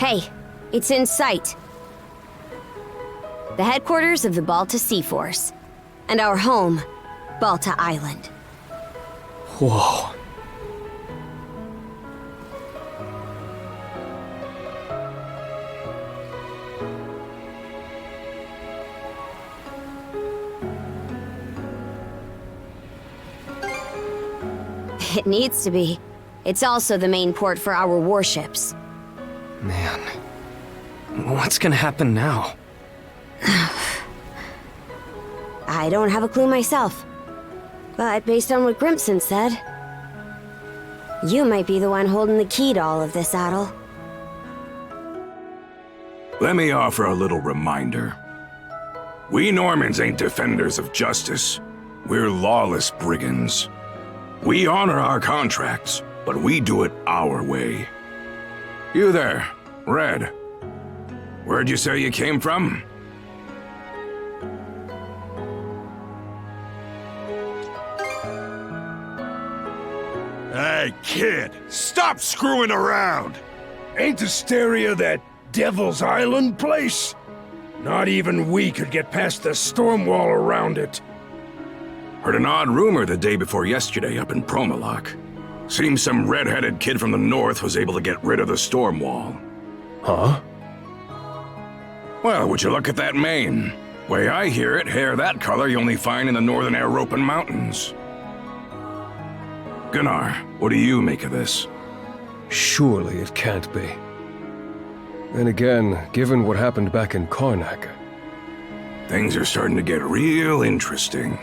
Hey, it's in sight. The headquarters of the Balta Sea Force. And our home, Balta Island. Whoa. It needs to be. It's also the main port for our warships. Man. What's gonna happen now? I don't have a clue myself. But based on what Grimson said, you might be the one holding the key to all of this, Adol. Let me offer a little reminder. We Normans ain't defenders of justice. We're lawless brigands. We honor our contracts, but we do it our way. You there, Red. Where'd you say you came from? Hey, kid, stop screwing around! Ain't Asteria that Devil's Island place? Not even we could get past the storm wall around it. Heard an odd rumor the day before yesterday up in Promalock. Seems some red-headed kid from the north was able to get rid of the storm wall. Huh? Well, would you look at that mane? Way I hear it, hair that color you only find in the northern European mountains. Gunnar, what do you make of this? Surely it can't be. Then again, given what happened back in Karnak... Things are starting to get real interesting.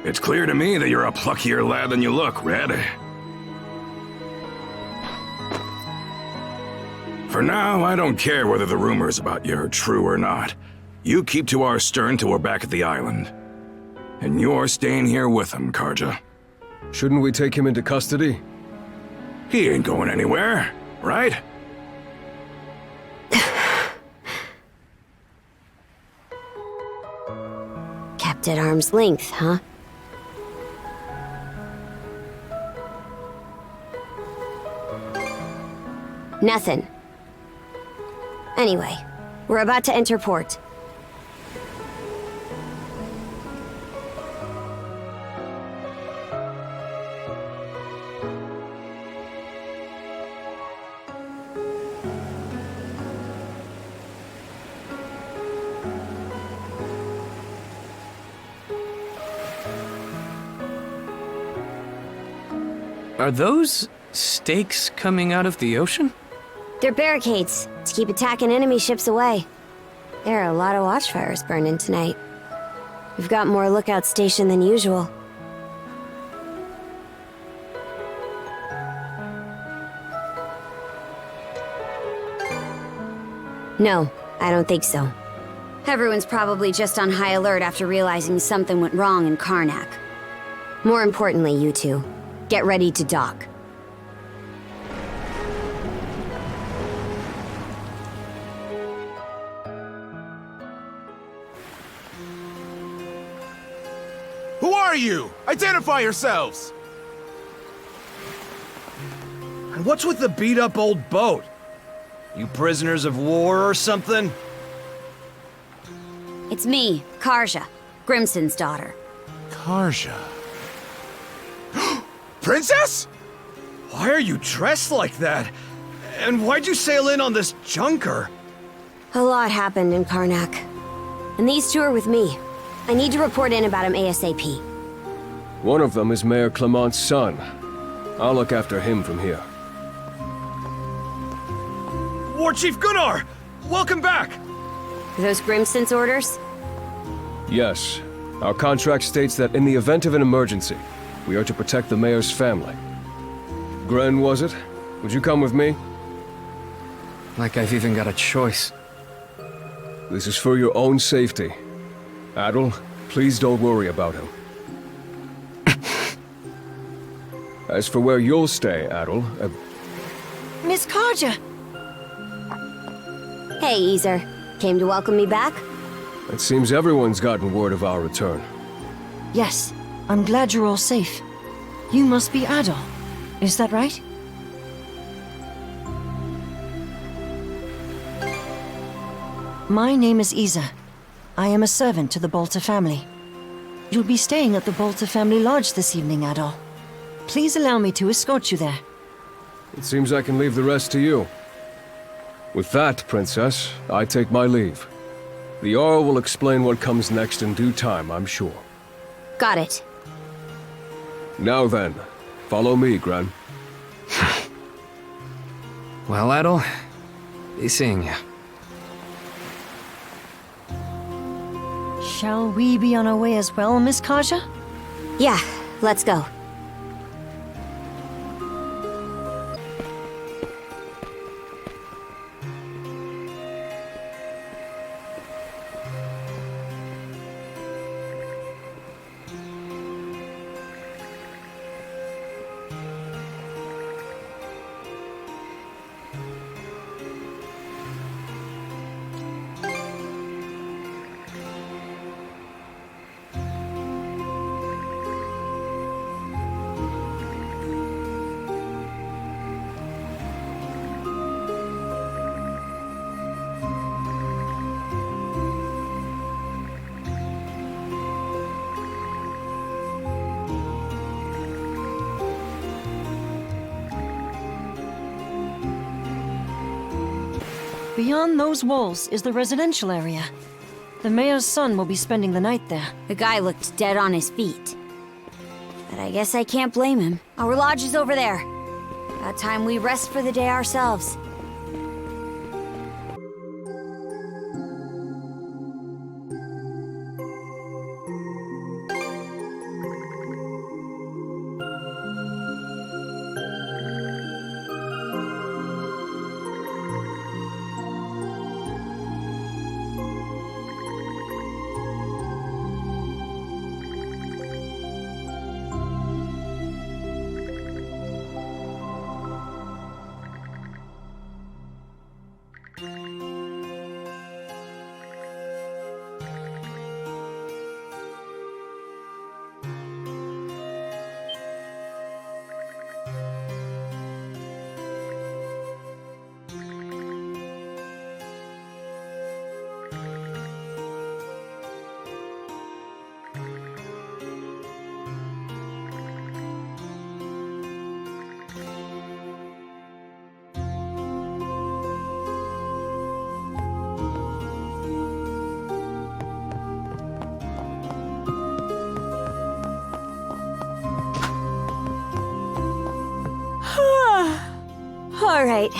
It's clear to me that you're a pluckier lad than you look, Red. For now, I don't care whether the rumors about you are true or not. You keep to our stern till we're back at the island. And you're staying here with him, Karja. Shouldn't we take him into custody? He ain't going anywhere, right? Kept at arm's length, huh? Nothing. Anyway, we're about to enter port. Are those stakes coming out of the ocean? They're barricades to keep attacking enemy ships away. There are a lot of watchfires burning tonight. We've got more lookouts stationed than usual. No, I don't think so. Everyone's probably just on high alert after realizing something went wrong in Karnak. More importantly, you two, get ready to dock. Who are you? Identify yourselves! And what's with the beat-up old boat? You prisoners of war or something? It's me, Karja, Grimson's daughter. Karja. Princess? Why are you dressed like that? And why'd you sail in on this junker? A lot happened in Karnak. And these two are with me. I need to report in about him ASAP. One of them is Mayor Clement's son. I'll look after him from here. War Chief Gunnar! Welcome back! Are those Grimson's orders? Yes. Our contract states that in the event of an emergency, we are to protect the mayor's family. Gren, was it? Would you come with me? Like I've even got a choice. This is for your own safety. Adol, please don't worry about him. As for where you'll stay, Adol, Miss Karja! Hey, Easer. Came to welcome me back? it seems everyone's gotten word of our return. Yes, I'm glad you're all safe. You must be Adol. Is that right? My name is Isa. I am a servant to the Balta family. You'll be staying at the Balta family lodge this evening, Adol. Please allow me to escort you there. It seems I can leave the rest to you. With that, Princess, I take my leave. The Jarl will explain what comes next in due time, I'm sure. Got it. Now then, follow me, Gran. Well, Adol, be seeing ya. Shall we be on our way as well, Miss Karja? Yeah, let's go. Beyond those walls is the residential area. The mayor's son will be spending the night there. The guy looked dead on his feet. But I guess I can't blame him. Our lodge is over there. About time we rest for the day ourselves. All right,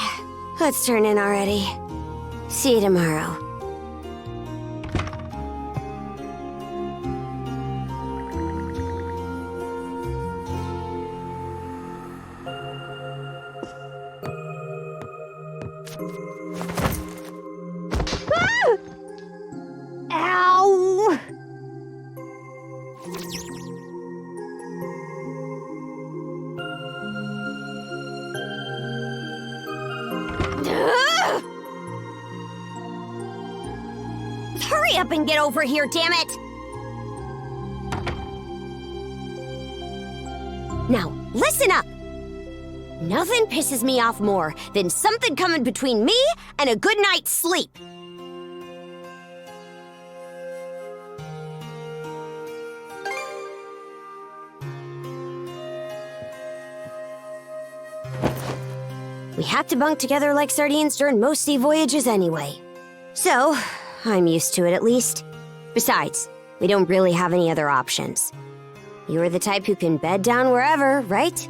let's turn in already. See you tomorrow. Ow! Hurry up and get over here, damn it! Now, listen up! Nothing pisses me off more than something coming between me and a good night's sleep. We have to bunk together like sardines during most sea voyages anyway. So, I'm used to it at least. Besides, we don't really have any other options. You're the type who can bed down wherever, right?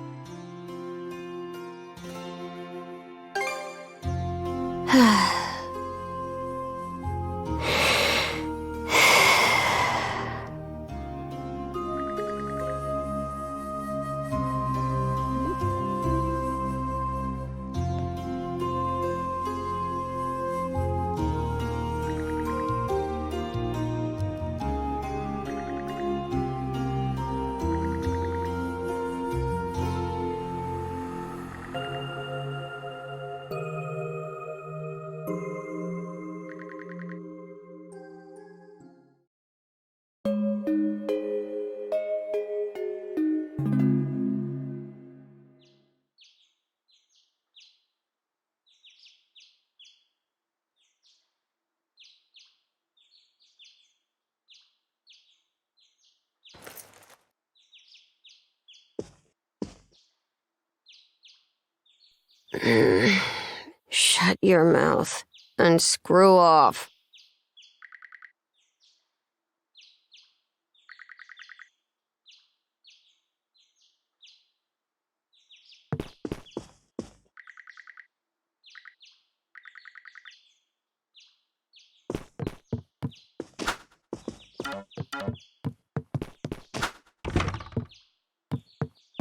Shut your mouth and screw off.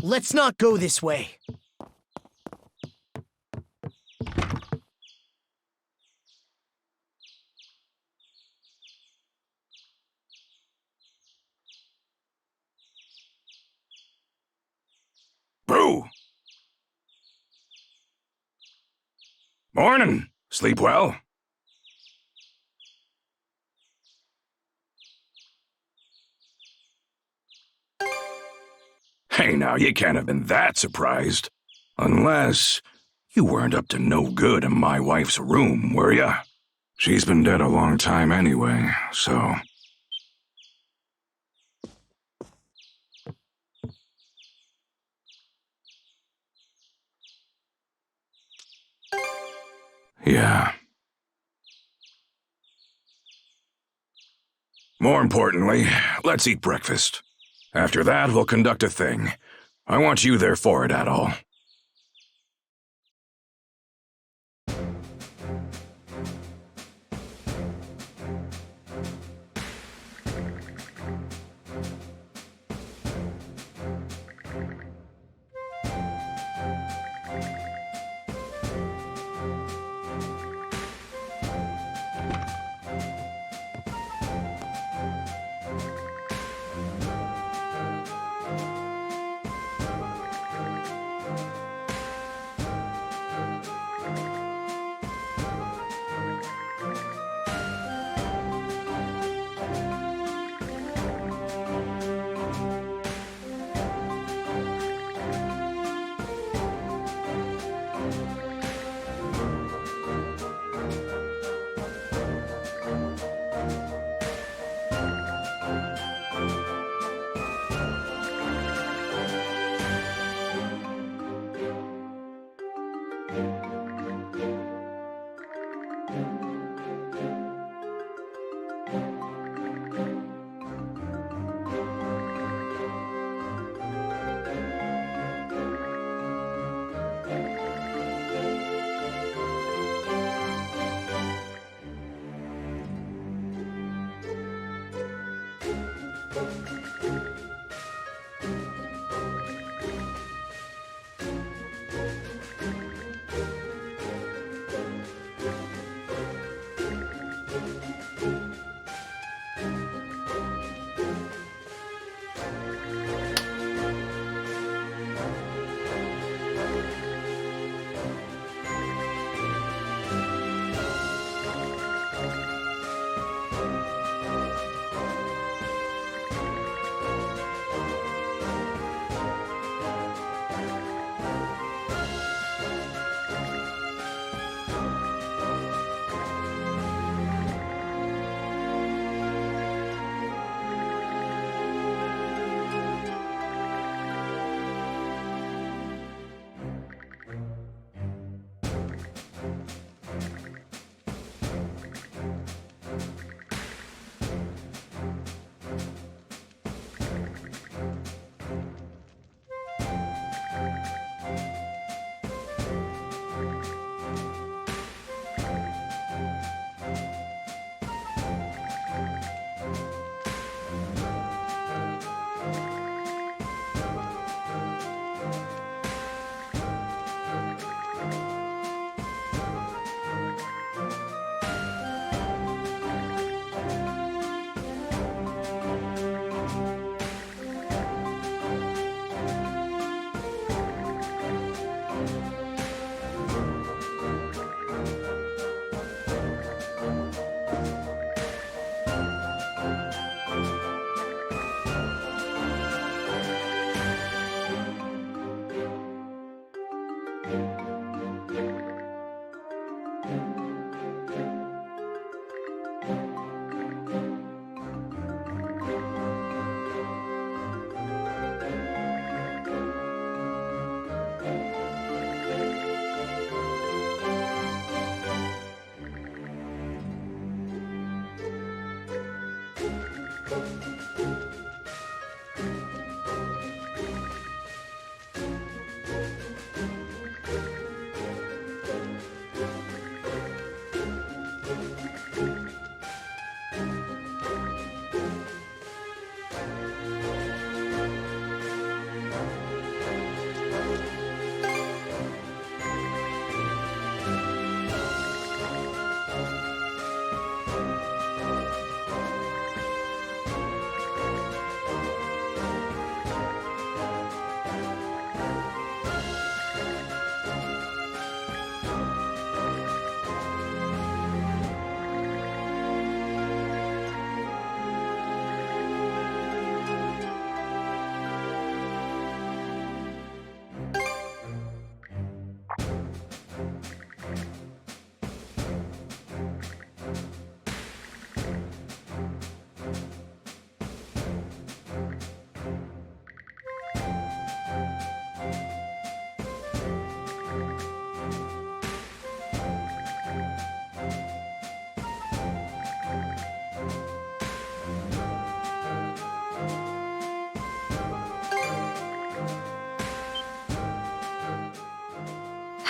Let's not go this way. Boo! Morning. Sleep well? Hey, now, you can't have been that surprised. Unless you weren't up to no good in my wife's room, were ya? She's been dead a long time anyway, so... Yeah. More importantly, let's eat breakfast. After that, we'll conduct a thing. I want you there for it, Adol.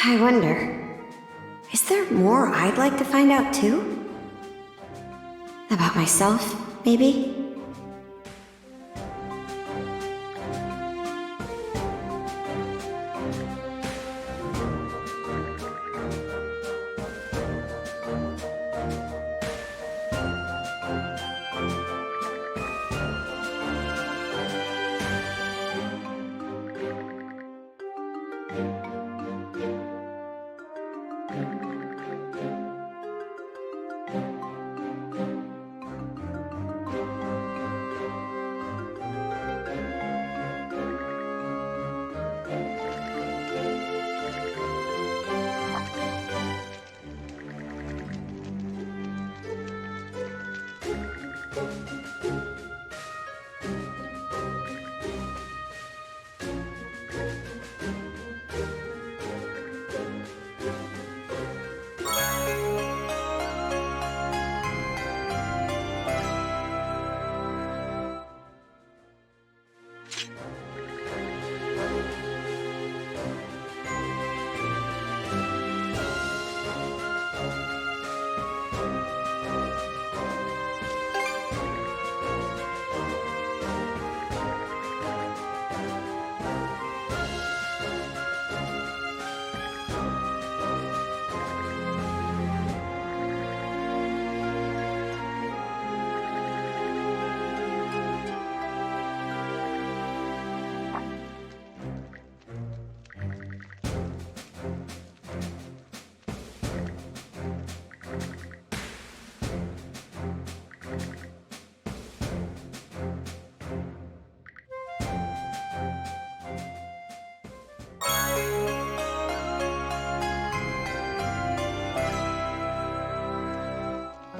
I wonder, is there more I'd like to find out too? About myself, maybe?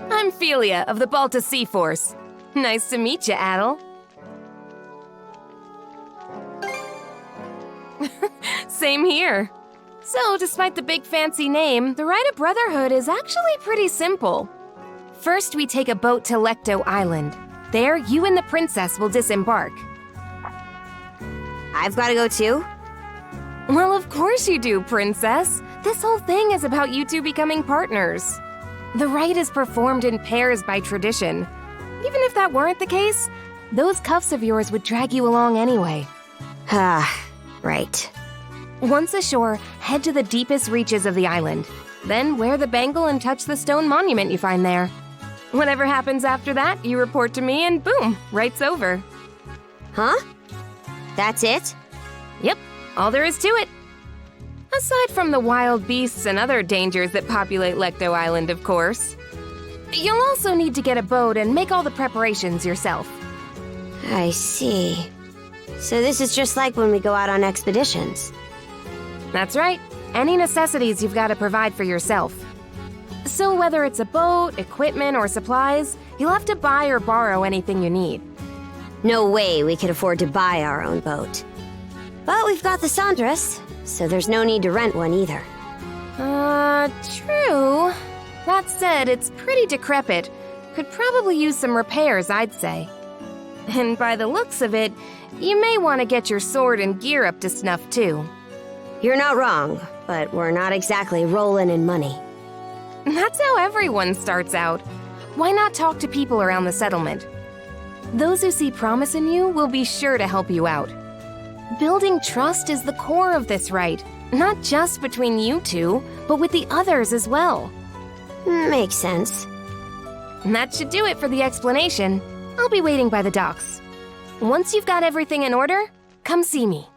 I'm Philia of the Balta Sea Force. Nice to meet you, Adol. Same here. So, despite the big fancy name, the rite of brotherhood is actually pretty simple. First, we take a boat to Balta Island. There, you and the princess will disembark. I've got to go too? Well, of course you do, princess. This whole thing is about you two becoming partners. The rite is performed in pairs by tradition. Even if that weren't the case, those cuffs of yours would drag you along anyway. Ah, right. Once ashore, head to the deepest reaches of the island. Then wear the bangle and touch the stone monument you find there. Whatever happens after that, you report to me and boom, rite's over. Huh? That's it? Yep, all there is to it. Aside from the wild beasts and other dangers that populate Balta Island, of course. You'll also need to get a boat and make all the preparations yourself. I see. So this is just like when we go out on expeditions. That's right. Any necessities you've got to provide for yourself. So whether it's a boat, equipment, or supplies, you'll have to buy or borrow anything you need. No way we could afford to buy our own boat. But we've got the Sandras, so there's no need to rent one either. True. That said, it's pretty decrepit. Could probably use some repairs, I'd say. And by the looks of it, you may want to get your sword and gear up to snuff too. You're not wrong, but we're not exactly rolling in money. That's how everyone starts out. Why not talk to people around the settlement? Those who see promise in you will be sure to help you out. Building trust is the core of this rite, not just between you two, but with the others as well. Makes sense. And that should do it for the explanation. I'll be waiting by the docks. Once you've got everything in order, come see me.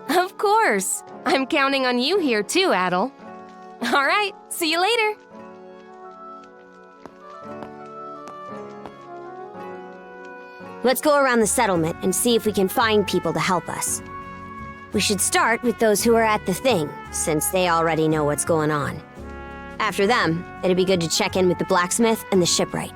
Of course. I'm counting on you here too, Adol. All right, see you later. Let's go around the settlement and see if we can find people to help us. We should start with those who are at the thing, since they already know what's going on. After them, it'd be good to check in with the blacksmith and the shipwright.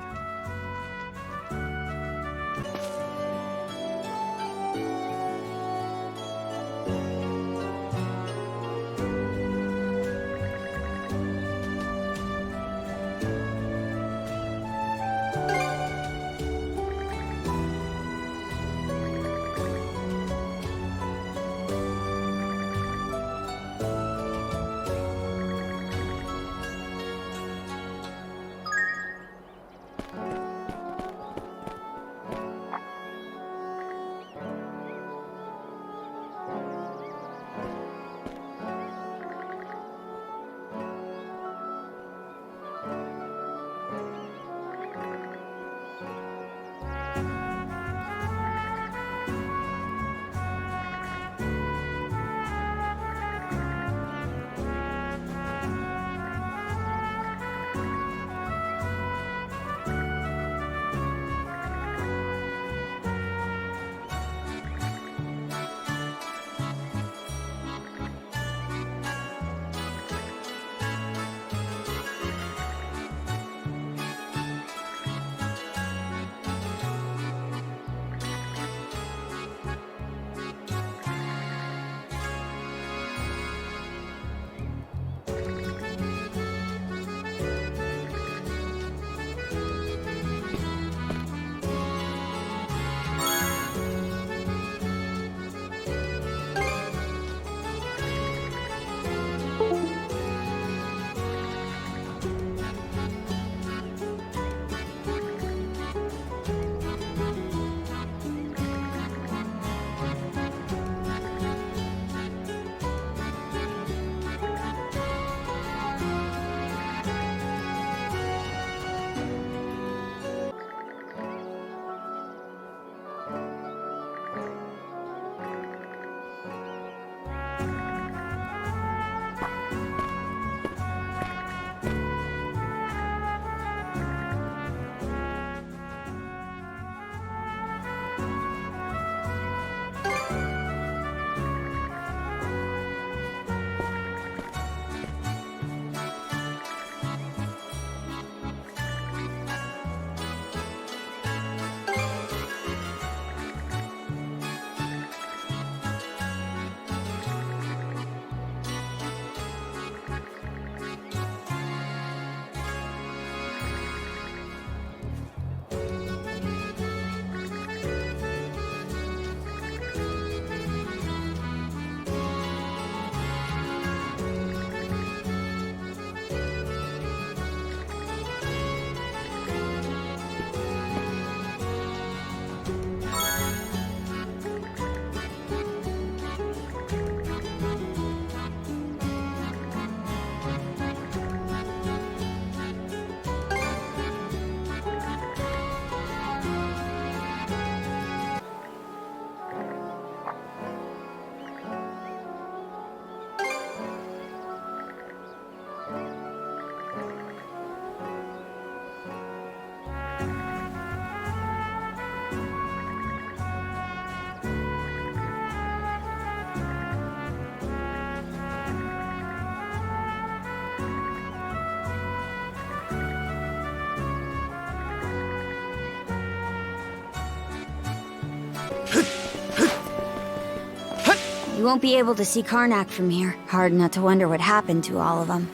You won't be able to see Karnak from here. Hard not to wonder what happened to all of them.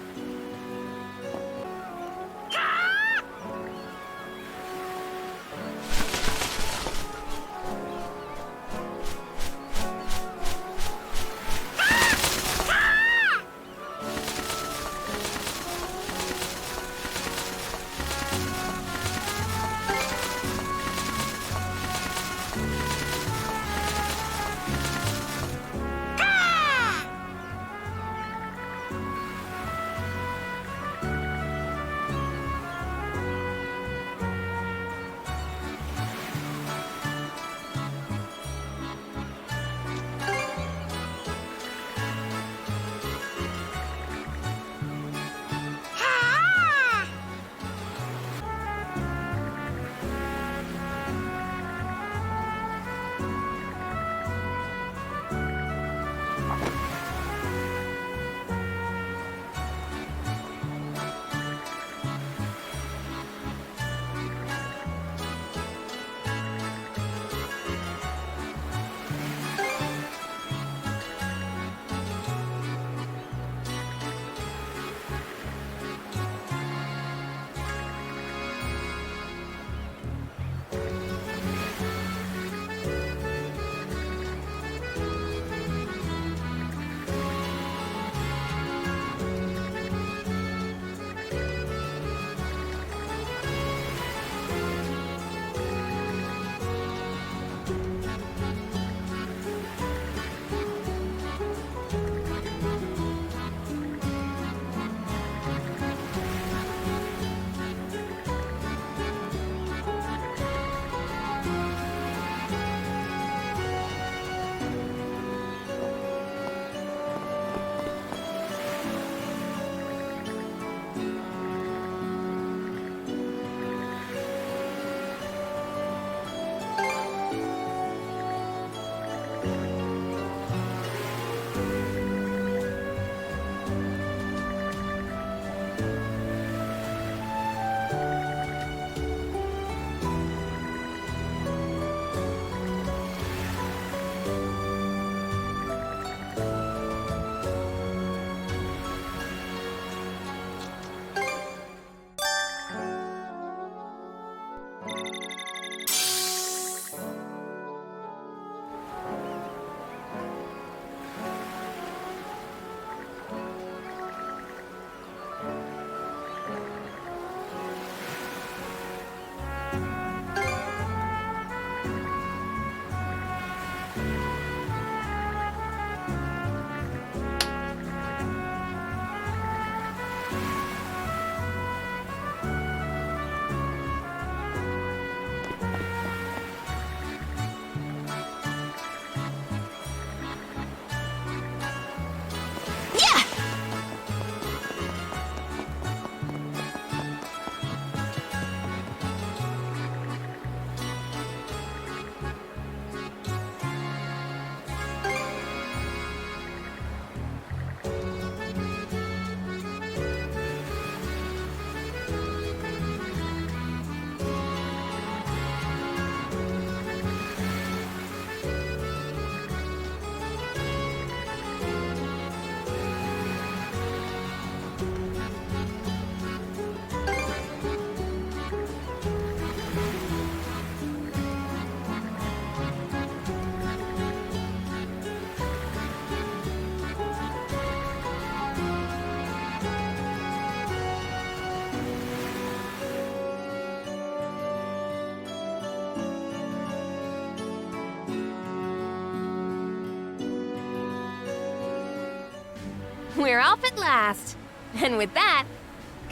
we're off at last. And with that,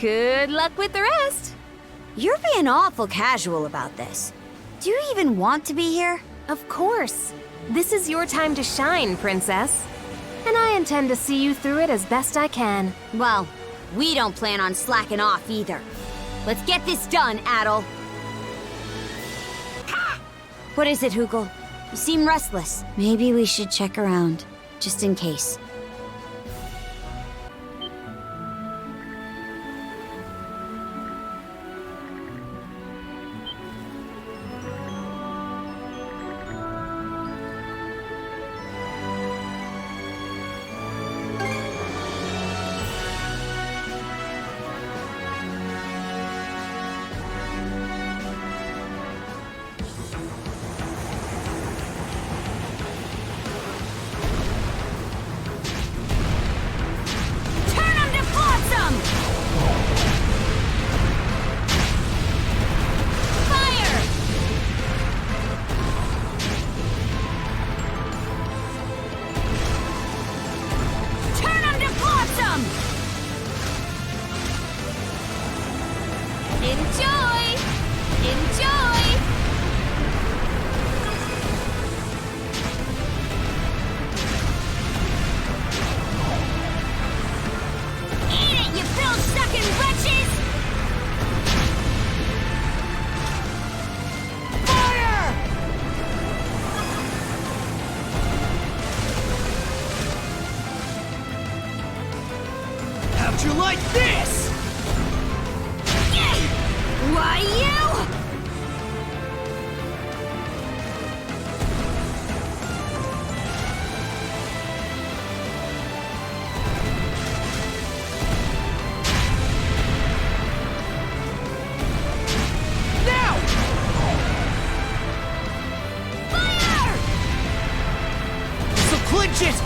good luck with the rest. You're being awful casual about this. Do you even want to be here? Of course. This is your time to shine, Princess. And I intend to see you through it as best I can. Well, we don't plan on slacking off either. Let's get this done, Adol. What is it, Hugel? You seem restless. Maybe we should check around, just in case. How'd you like this? Why, you? Now! Fire! So clinch it!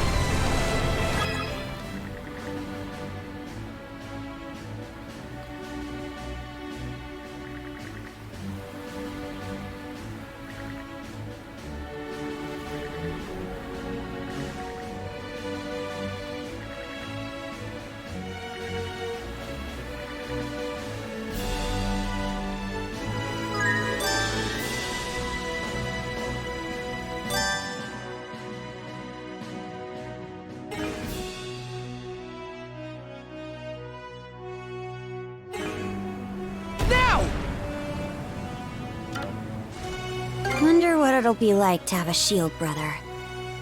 Wonder what it'll be like to have a shield brother.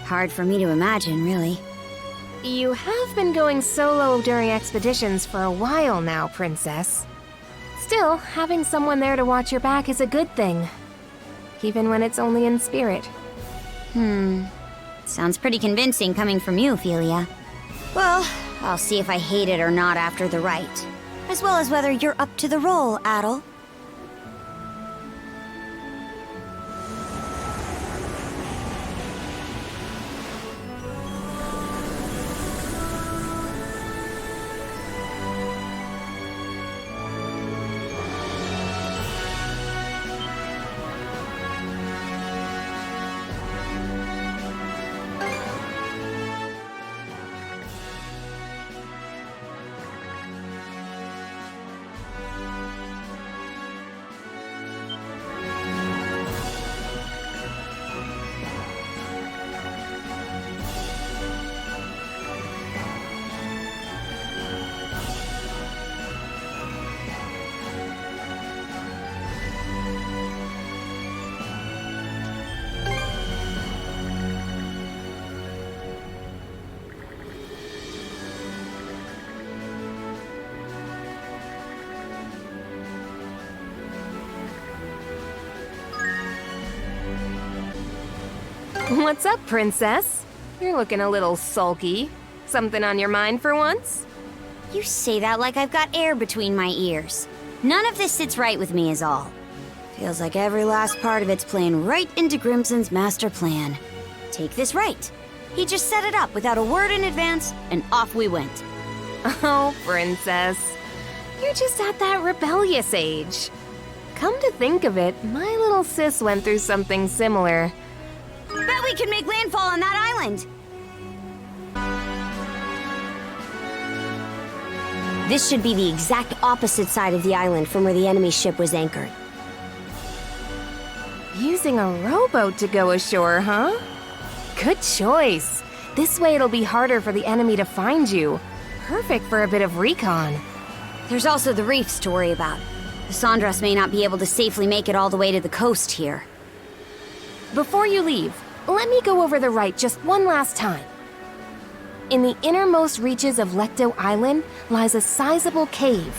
Hard for me to imagine, really. You have been going solo during expeditions for a while now, Princess. Still, having someone there to watch your back is a good thing. Even when it's only in spirit. Sounds pretty convincing coming from you, Ophelia. Well, I'll see if I hate it or not after the rite. As well as whether you're up to the role, Adol. What's up, Princess? You're looking a little sulky. Something on your mind for once? You say that like I've got air between my ears. None of this sits right with me is all. Feels like every last part of it's playing right into Grimson's master plan. Take this right. He just set it up without a word in advance, and off we went. Oh, Princess. You're just at that rebellious age. Come to think of it, my little sis went through something similar. Bet we can make landfall on that island. This should be the exact opposite side of the island from where the enemy ship was anchored. Using a rowboat to go ashore, huh? Good choice. This way it'll be harder for the enemy to find you. Perfect for a bit of recon. There's also the reefs to worry about. The Sandras may not be able to safely make it all the way to the coast here. Before you leave, let me go over the rite just one last time. In the innermost reaches of Lecto Island lies a sizable cave.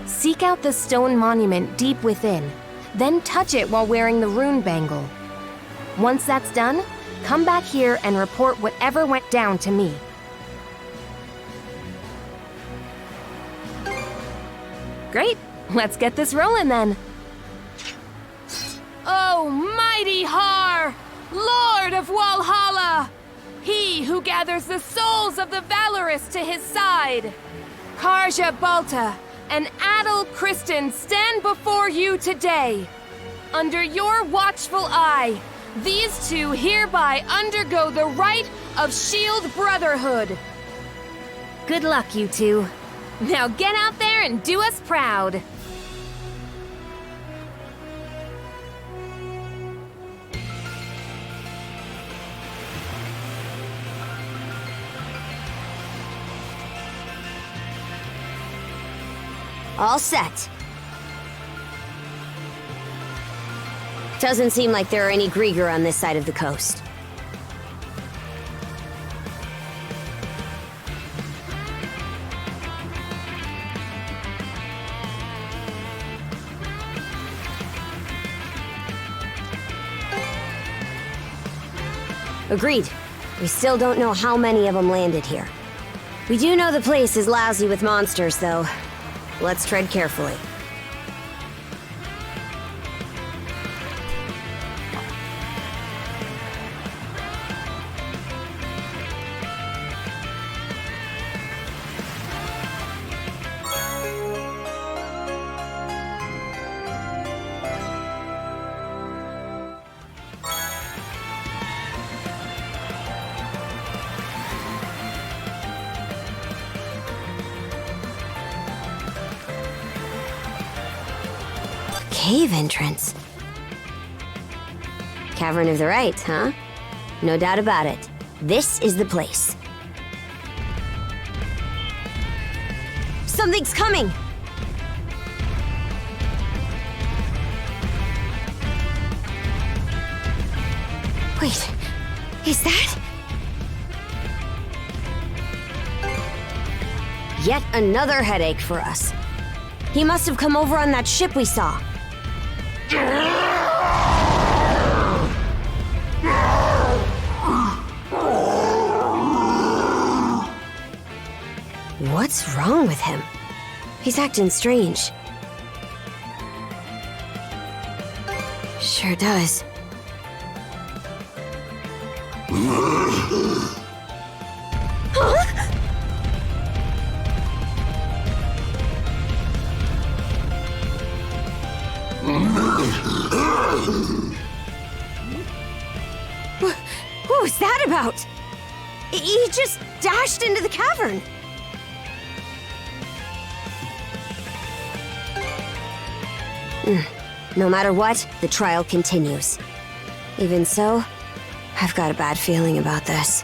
Seek out the stone monument deep within, then touch it while wearing the rune bangle. Once that's done, come back here and report whatever went down to me. Great, let's get this rolling then. Oh, mighty Har, Lord of Walhalla! He who gathers the souls of the valorous to his side. Karja Balta and Adol Kristen stand before you today. Under your watchful eye, these two hereby undergo the rite of Shield Brotherhood. Good luck, you two. Now get out there and do us proud. All set. Doesn't seem like there are any Grieger on this side of the coast. Agreed. We still don't know how many of them landed here. We do know the place is lousy with monsters, though. Let's tread carefully. Cave entrance. Cavern of the Right, huh? No doubt about it. This is the place. Something's coming! Wait, is that? Yet another headache for us. He must have come over on that ship we saw. What's wrong with him? He's acting strange. Sure does. What was that about? He just dashed into the cavern. No matter what, the trial continues. Even so, I've got a bad feeling about this.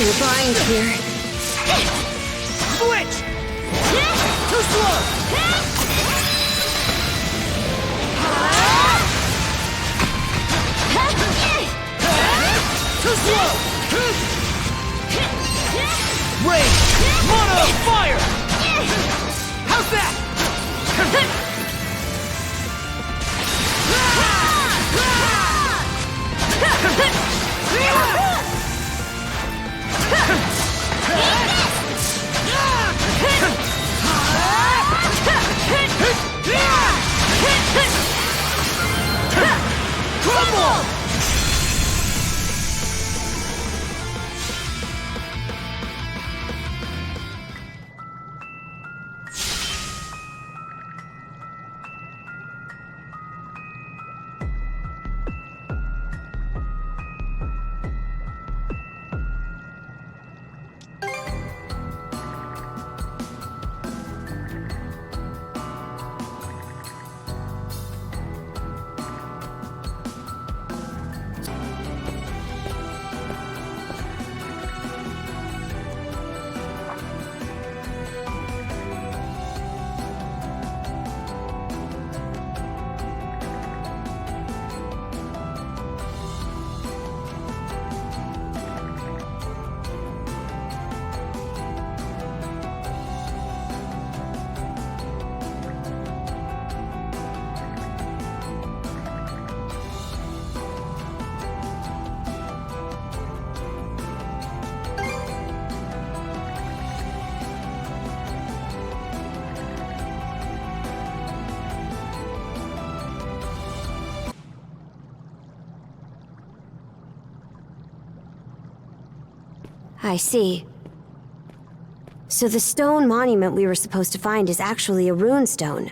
You're blind here. Switch! Too slow! Too slow! Range! Mono fire! How's that? Crumble! I see. So the stone monument we were supposed to find is actually a rune stone.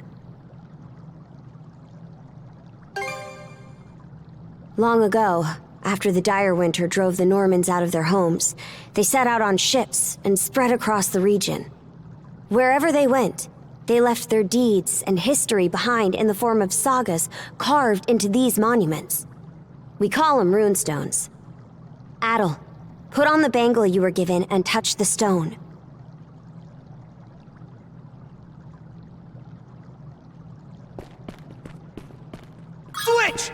Long ago, after the dire winter drove the Normans out of their homes, they set out on ships and spread across the region. Wherever they went, they left their deeds and history behind in the form of sagas carved into these monuments. We call them runestones. Adol, put on the bangle you were given and touch the stone. Switch!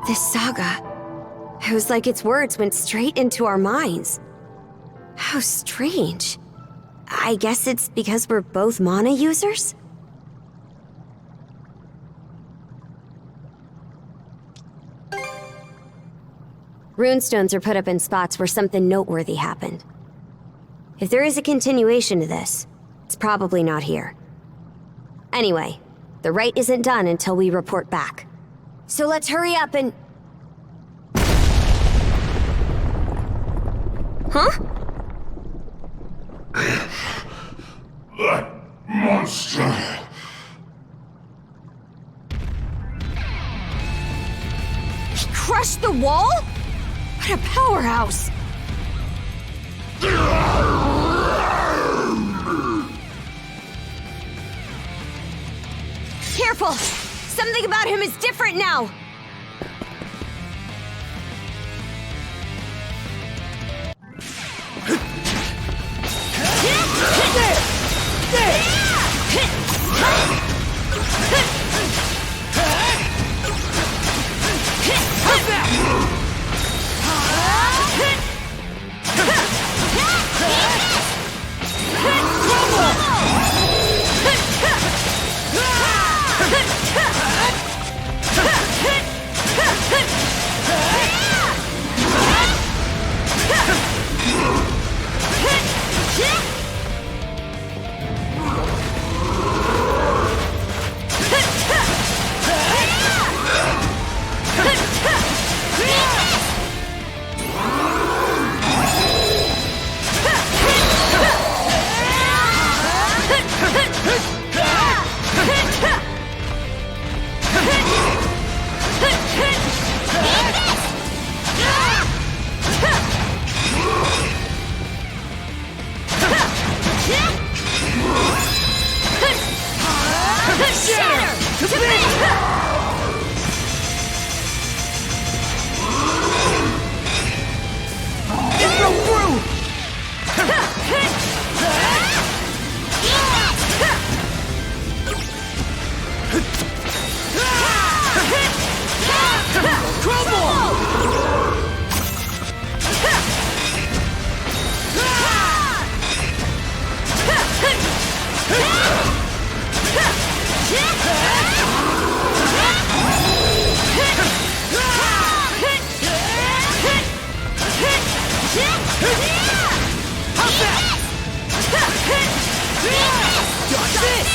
This saga, it was like its words went straight into our minds. How strange. I guess it's because we're both mana users? Runestones are put up in spots where something noteworthy happened. If there is a continuation to this, it's probably not here. Anyway, the rite isn't done until we report back. So let's hurry up and... Huh? That monster! He crushed the wall? What a powerhouse! Careful! Something about him is different now! There! How's that? Got this!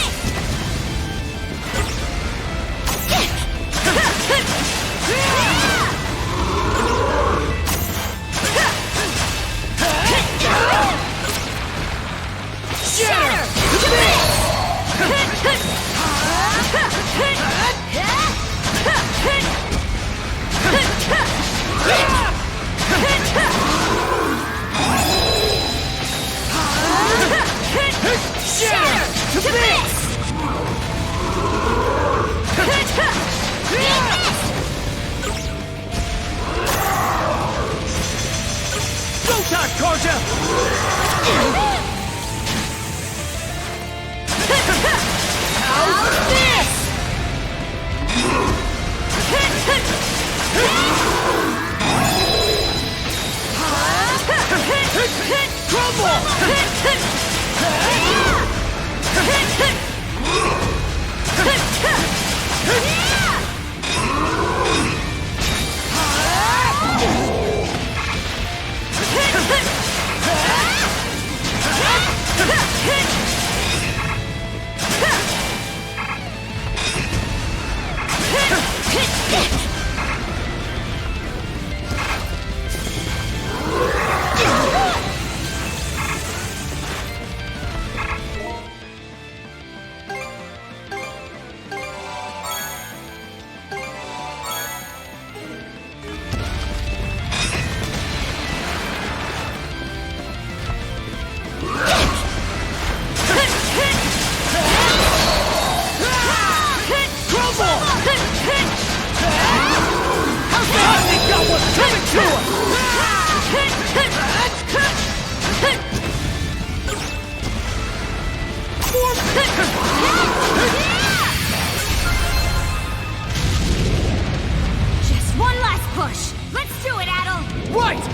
Shatter! Shatter! To bits! Balta Island! How's this? Just one last push. Let's do it, Adol. Right!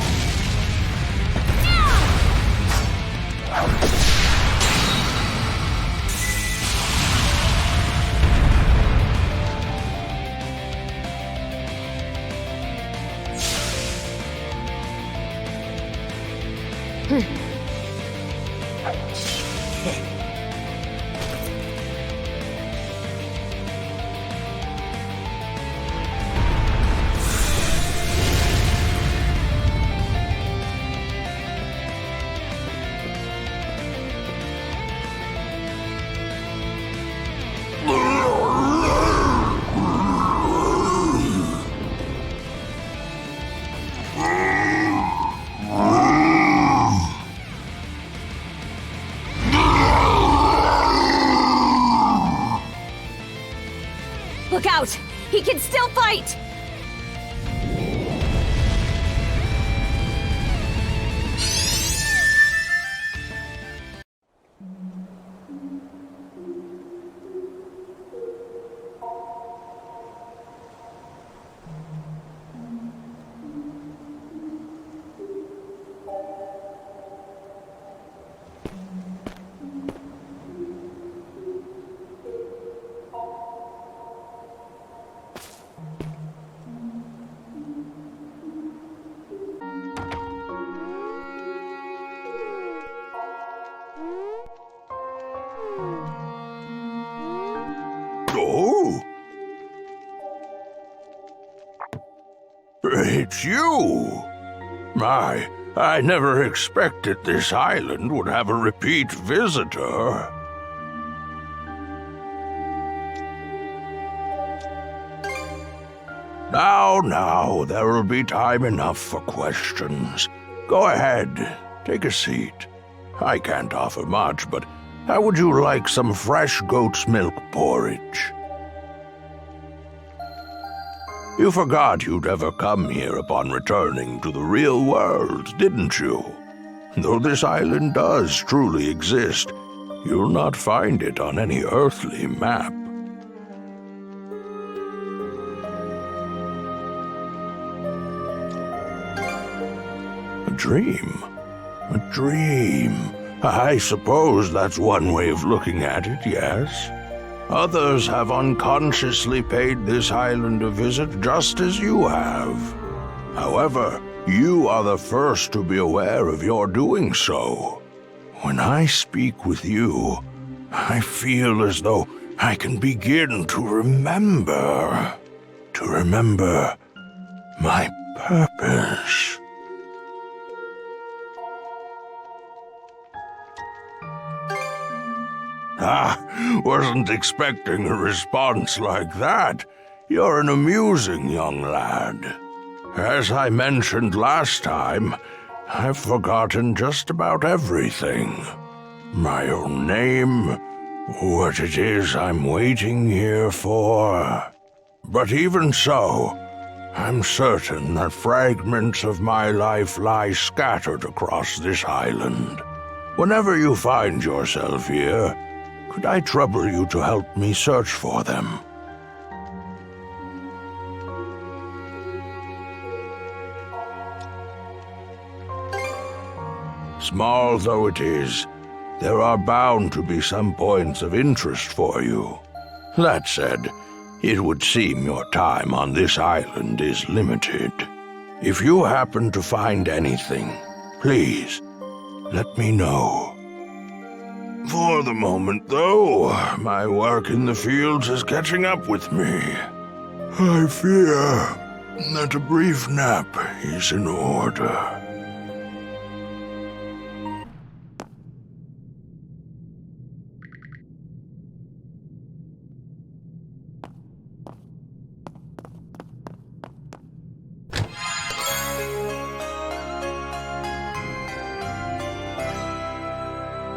Look out! He can still fight! Oh? It's you! I never expected this island would have a repeat visitor. Now, there will be time enough for questions. Go ahead, take a seat. I can't offer much, but how would you like some fresh goat's milk porridge? You forgot you'd ever come here upon returning to the real world, didn't you? Though this island does truly exist, you'll not find it on any earthly map. A dream? A dream. I suppose that's one way of looking at it, yes. Others have unconsciously paid this island a visit just as you have. However, you are the first to be aware of your doing so. When I speak with you, I feel as though I can begin to remember. To remember my purpose. Wasn't expecting a response like that. You're an amusing young lad. As I mentioned last time, I've forgotten just about everything. My own name, what it is I'm waiting here for. But even so, I'm certain that fragments of my life lie scattered across this island. Whenever you find yourself here, could I trouble you to help me search for them? Small though it is, there are bound to be some points of interest for you. That said, it would seem your time on this island is limited. If you happen to find anything, please, let me know. For the moment, though, my work in the fields is catching up with me. I fear that a brief nap is in order.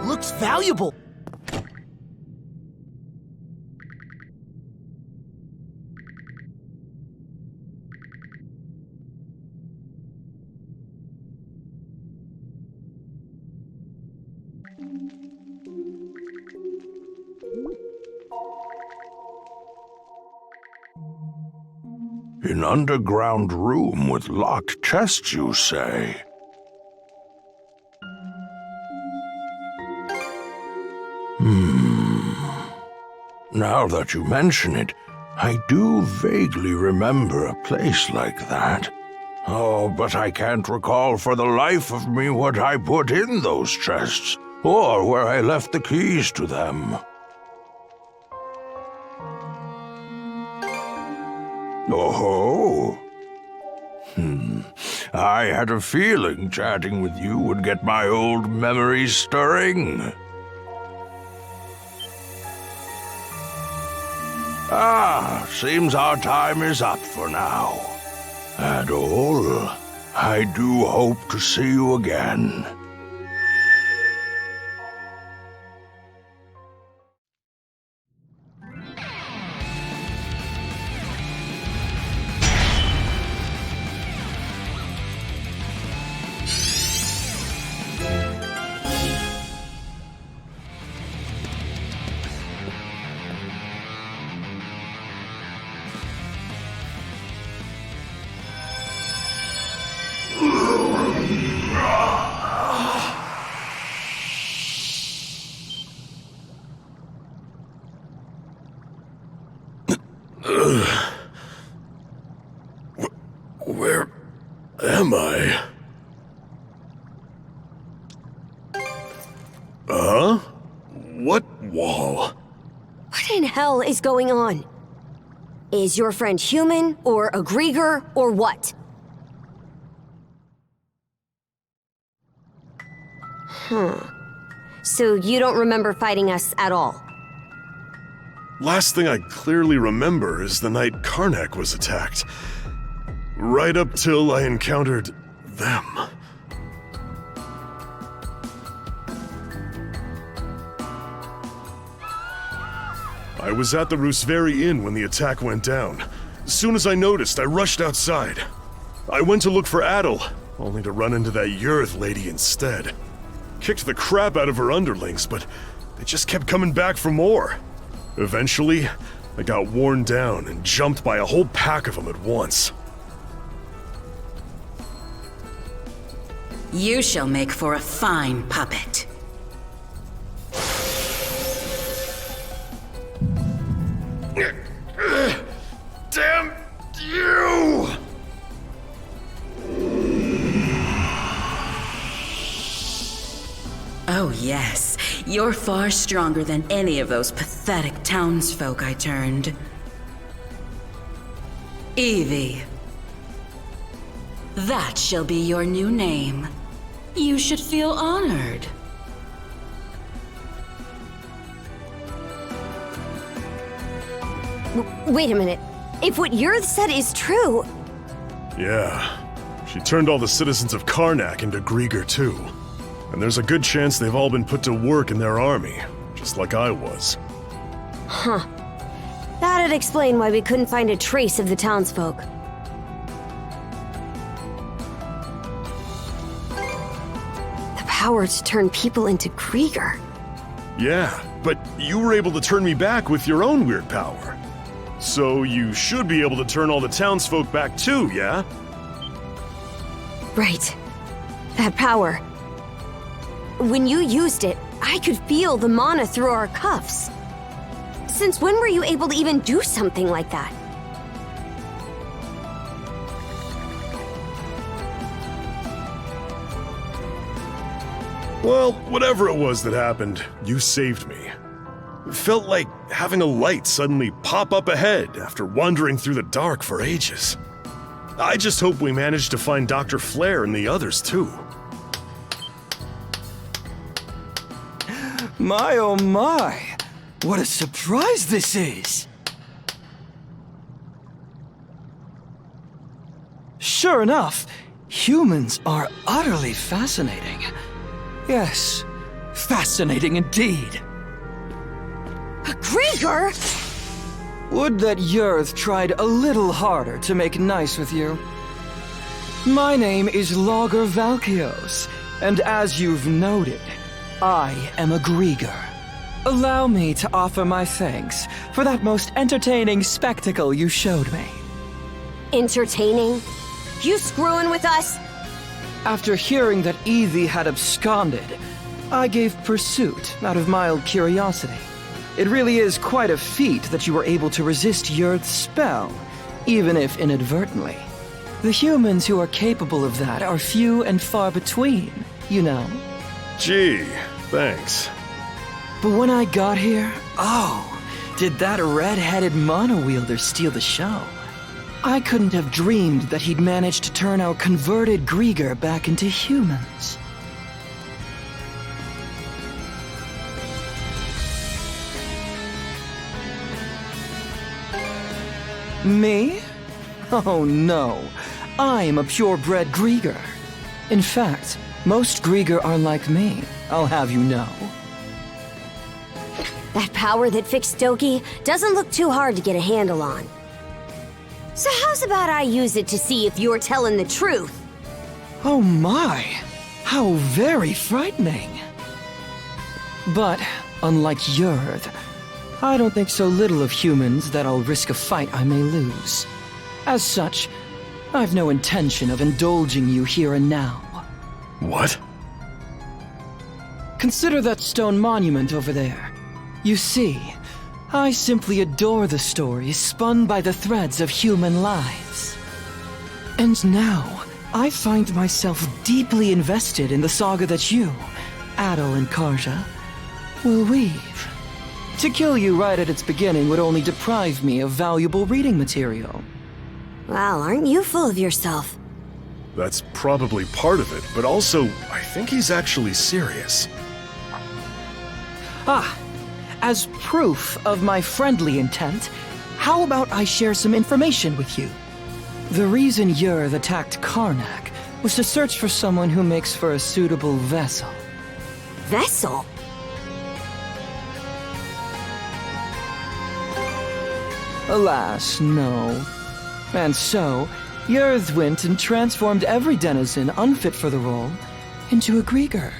Looks valuable. An underground room with locked chests, you say? Now that you mention it, I do vaguely remember a place like that. Oh, but I can't recall for the life of me what I put in those chests, or where I left the keys to them. Oh. I had a feeling chatting with you would get my old memories stirring. Seems our time is up for now. Adol, I do hope to see you again. Where am I? Huh? What wall? What in hell is going on? Is your friend human, or a Grieger, or what? So you don't remember fighting us at all? Last thing I clearly remember is the night Karnak was attacked. Right up till I encountered them. I was at the Rooseveri Inn when the attack went down. As soon as I noticed, I rushed outside. I went to look for Adol, only to run into that Yurth lady instead. Kicked the crap out of her underlings, but they just kept coming back for more. Eventually, I got worn down and jumped by a whole pack of them at once. You shall make for a fine puppet. Damn you! Oh, yes. You're far stronger than any of those pathetic townsfolk I turned. Evie. That shall be your new name. You should feel honored. Wait a minute. If what Yurth said is true... Yeah. She turned all the citizens of Karnak into Grieger, too. And there's a good chance they've all been put to work in their army, just like I was. Huh. That'd explain why we couldn't find a trace of the townsfolk. The power to turn people into Grieger. Yeah, but you were able to turn me back with your own weird power. So you should be able to turn all the townsfolk back too, yeah? Right. That power. When you used it, I could feel the mana through our cuffs. Since when were you able to even do something like that? Well, whatever it was that happened, you saved me. It felt like having a light suddenly pop up ahead after wandering through the dark for ages. I just hope we manage to find Dr. Flare and the others too. My oh my! What a surprise this is! Sure enough, humans are utterly fascinating. Yes, fascinating indeed. A Grieger? Would that Yurth tried a little harder to make nice with you. My name is Logger Valkios, and as you've noted, I am a Grieger. Allow me to offer my thanks for that most entertaining spectacle you showed me. Entertaining? You screwing with us? After hearing that Evie had absconded, I gave pursuit out of mild curiosity. It really is quite a feat that you were able to resist Yurth's spell, even if inadvertently. The humans who are capable of that are few and far between, you know. Gee, thanks. But when I got here, oh, did that red-headed mono-wielder steal the show. I couldn't have dreamed that he'd managed to turn our converted Grieger back into humans. Me? Oh no, I'm a purebred Grieger. In fact, most Grieger are like me, I'll have you know. That power that fixed Doki doesn't look too hard to get a handle on. So how's about I use it to see if you're telling the truth? Oh my, how very frightening. But, unlike Yurth, I don't think so little of humans that I'll risk a fight I may lose. As such, I've no intention of indulging you here and now. What? Consider that stone monument over there. You see, I simply adore the stories spun by the threads of human lives. And now, I find myself deeply invested in the saga that you, Adol and Karja, will weave. To kill you right at its beginning would only deprive me of valuable reading material. Well, aren't you full of yourself? That's probably part of it, but also, I think he's actually serious. Ah, as proof of my friendly intent, how about I share some information with you? The reason Yurth attacked Karnak was to search for someone who makes for a suitable vessel. Vessel? Alas, no. And so, Yurth went and transformed every denizen unfit for the role into a Grieger.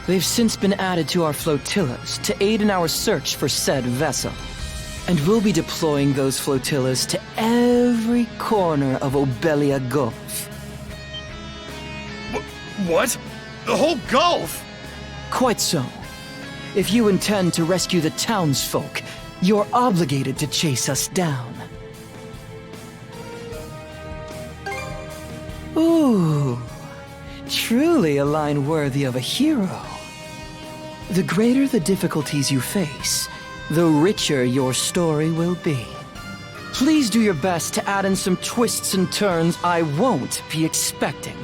They've since been added to our flotillas to aid in our search for said vessel. And we'll be deploying those flotillas to every corner of Obelia Gulf. What? The whole Gulf? Quite so. If you intend to rescue the townsfolk, you're obligated to chase us down. Ooh, truly a line worthy of a hero. The greater the difficulties you face, the richer your story will be. Please do your best to add in some twists and turns I won't be expecting.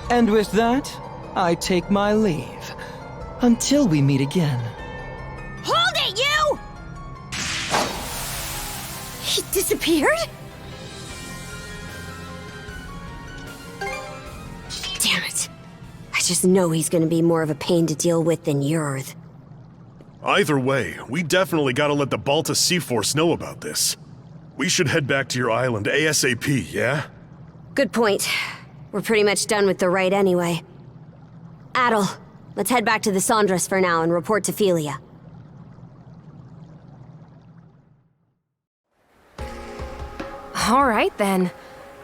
And with that, I take my leave. Until we meet again. Hold it, you! He disappeared? Damn it. I just know he's gonna be more of a pain to deal with than Yurth. Either way, we definitely gotta let the Balta Sea Force know about this. We should head back to your island ASAP, yeah? Good point. We're pretty much done with the rite anyway. Adol, let's head back to the Sandras for now and report to Philia. All right, then.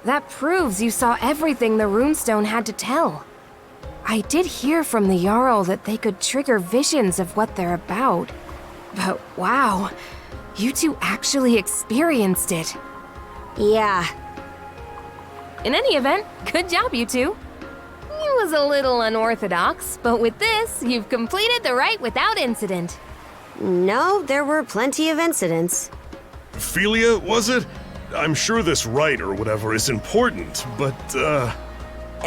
That proves you saw everything the runestone had to tell. I did hear from the Jarl that they could trigger visions of what they're about. But wow, you two actually experienced it. Yeah. In any event, good job, you two. It was a little unorthodox, but with this, you've completed the rite without incident. No, there were plenty of incidents. Philia, was it? I'm sure this rite or whatever is important, but,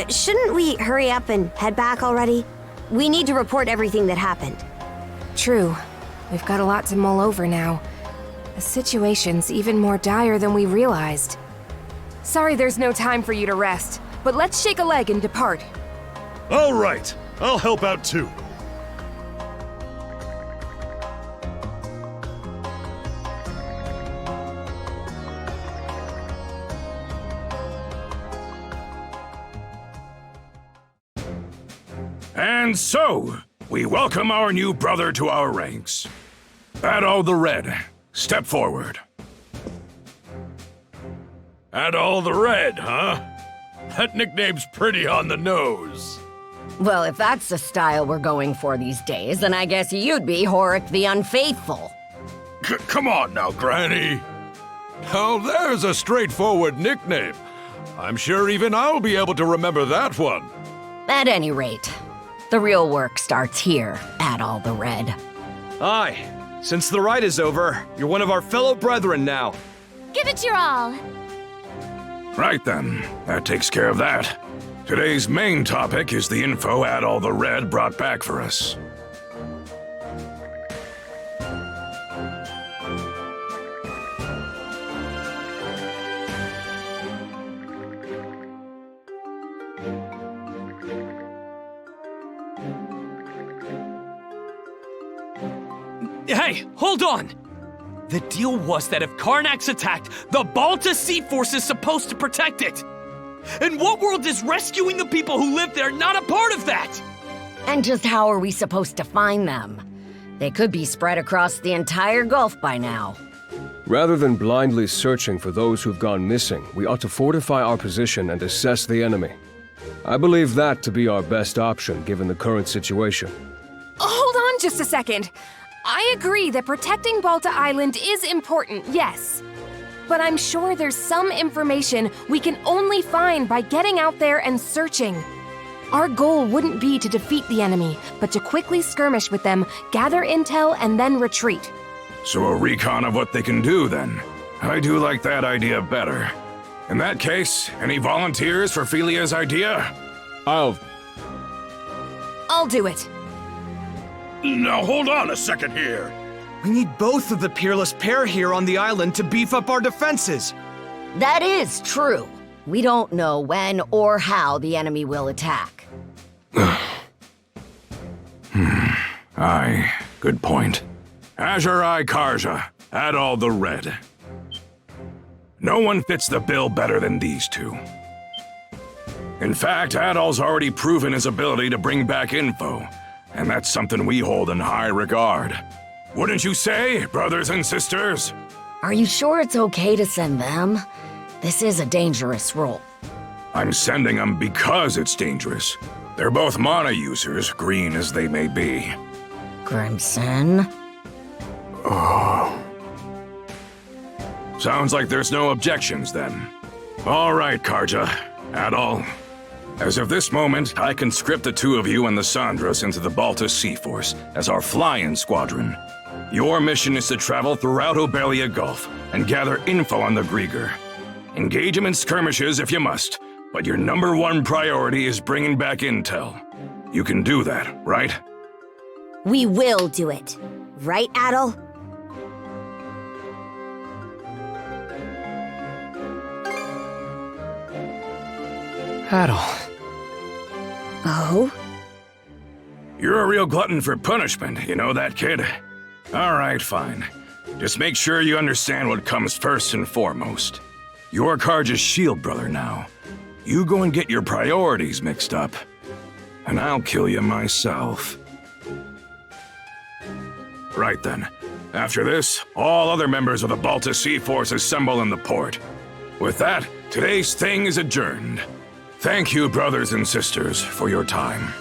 Shouldn't we hurry up and head back already? We need to report everything that happened. True. We've got a lot to mull over now. The situation's even more dire than we realized. Sorry there's no time for you to rest, but let's shake a leg and depart. All right. I'll help out too. And so, we welcome our new brother to our ranks. Adol the Red, step forward. Adol the Red, huh? That nickname's pretty on the nose. Well, if that's the style we're going for these days, then I guess you'd be Horik the Unfaithful. Come on now, Granny. Now there's a straightforward nickname. I'm sure even I'll be able to remember that one. At any rate, the real work starts here, Adol the Red. Aye. Since the rite is over, you're one of our fellow brethren now. Give it your all. Right then, that takes care of that. Today's main topic is the info Adol the Red brought back for us. Hey, hold on! The deal was that if Karnak's attacked, the Balta Sea Force is supposed to protect it! In what world is rescuing the people who live there not a part of that? And just how are we supposed to find them? They could be spread across the entire Gulf by now. Rather than blindly searching for those who've gone missing, we ought to fortify our position and assess the enemy. I believe that to be our best option given the current situation. Hold on just a second. I agree that protecting Balta Island is important, yes. But I'm sure there's some information we can only find by getting out there and searching. Our goal wouldn't be to defeat the enemy, but to quickly skirmish with them, gather intel, and then retreat. So a recon of what they can do, then. I do like that idea better. In that case, any volunteers for Philia's idea? I'll do it. Now hold on a second here. We need both of the peerless pair here on the island to beef up our defenses. That is true. We don't know when or how the enemy will attack. Aye, good point. Adol and Karja, Adol the Red. No one fits the bill better than these two. In fact, Adol's already proven his ability to bring back info, and that's something we hold in high regard. Wouldn't you say, brothers and sisters? Are you sure it's okay to send them? This is a dangerous role. I'm sending them because it's dangerous. They're both mana users, green as they may be. Crimson? Oh. Sounds like there's no objections then. All right, Karja, Adol. As of this moment, I conscript the two of you and the Sandras into the Balta Sea Force as our fly-in squadron. Your mission is to travel throughout Obelia Gulf and gather info on the Grieger. Engage them in skirmishes if you must, but your number one priority is bringing back intel. You can do that, right? We will do it. Right, Adol? Adol. Oh? You're a real glutton for punishment, you know that, kid? All right, fine. Just make sure you understand what comes first and foremost. You're Karja's shield brother now. You go and get your priorities mixed up, and I'll kill you myself. Right then. After this, all other members of the Balta Sea Force assemble in the port. With that, today's thing is adjourned. Thank you, brothers and sisters, for your time.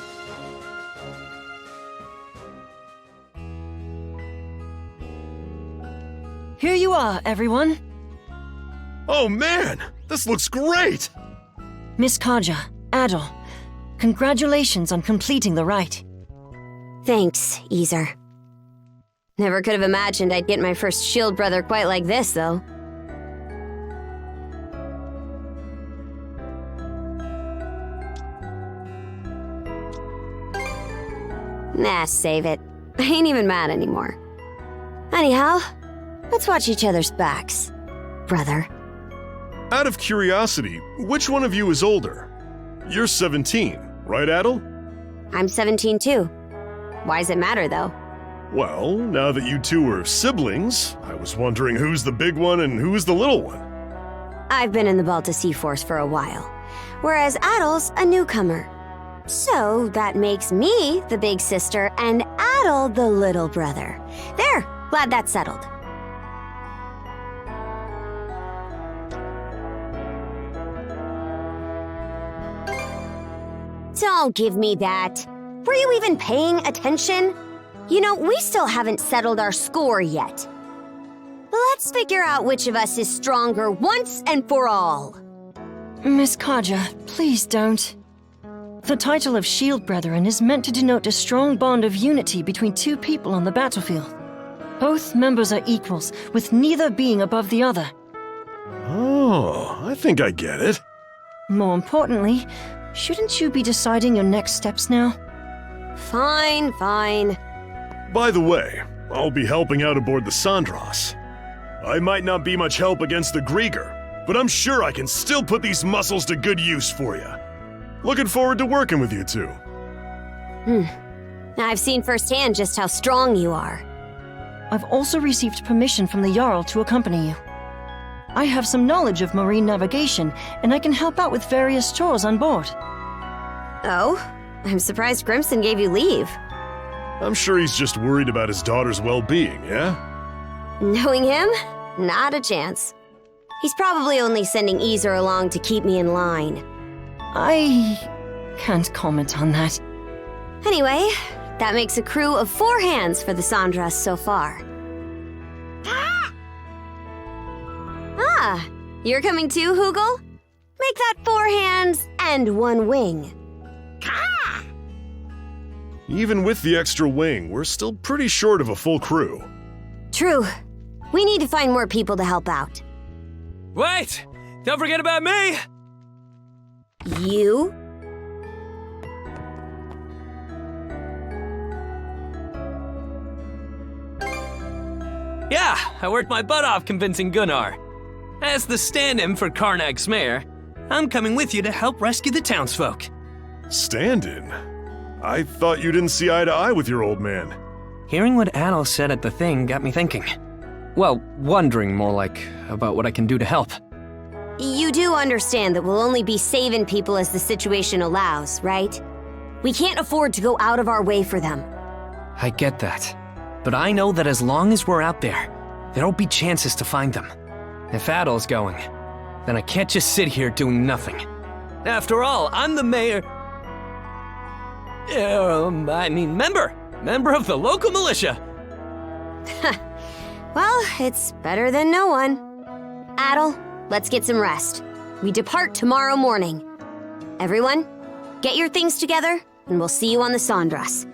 Here you are, everyone. Oh man, this looks great! Miss Karja, Adol, congratulations on completing the rite. Thanks, Easer. Never could have imagined I'd get my first shield brother quite like this, though. Nah, save it. I ain't even mad anymore. Anyhow, let's watch each other's backs, brother. Out of curiosity, which one of you is older? You're 17, right, Adol? I'm 17 too. Why does it matter, though? Well, now that you two are siblings, I was wondering who's the big one and who's the little one. I've been in the Balta Sea Force for a while, whereas Adol's a newcomer. So that makes me the big sister and Adol the little brother. There, glad that's settled. Don't give me that. Were you even paying attention? You know, we still haven't settled our score yet. Let's figure out which of us is stronger once and for all. Miss Karja, please don't. The title of Shield Brethren is meant to denote a strong bond of unity between two people on the battlefield. Both members are equals, with neither being above the other. Oh, I think I get it. More importantly, shouldn't you be deciding your next steps now? Fine, fine. By the way, I'll be helping out aboard the Sandras. I might not be much help against the Grieger, but I'm sure I can still put these muscles to good use for you. Looking forward to working with you two. I've seen firsthand just how strong you are. I've also received permission from the Jarl to accompany you. I have some knowledge of marine navigation, and I can help out with various chores on board. Oh? I'm surprised Crimson gave you leave. I'm sure he's just worried about his daughter's well-being, yeah? Knowing him? Not a chance. He's probably only sending Easer along to keep me in line. I can't comment on that. Anyway, that makes a crew of 4 hands for the Sandras so far. Ah, you're coming too, Hoogle? Make that 4 hands and 1 wing. Even with the extra wing, we're still pretty short of a full crew. True. We need to find more people to help out. Wait! Don't forget about me! You? Yeah, I worked my butt off convincing Gunnar. As the stand-in for Karnak's mayor, I'm coming with you to help rescue the townsfolk. Stand-in? I thought you didn't see eye to eye with your old man. Hearing what Adol said at the thing got me thinking. Well, wondering more like about what I can do to help. You do understand that we'll only be saving people as the situation allows, right? We can't afford to go out of our way for them. I get that. But I know that as long as we're out there, there'll be chances to find them. If Adol's going, then I can't just sit here doing nothing. After all, I'm the mayor... member of the local militia. Well, it's better than no one. Adol, let's get some rest. We depart tomorrow morning. Everyone, Get your things together, and we'll see you on the Sandras.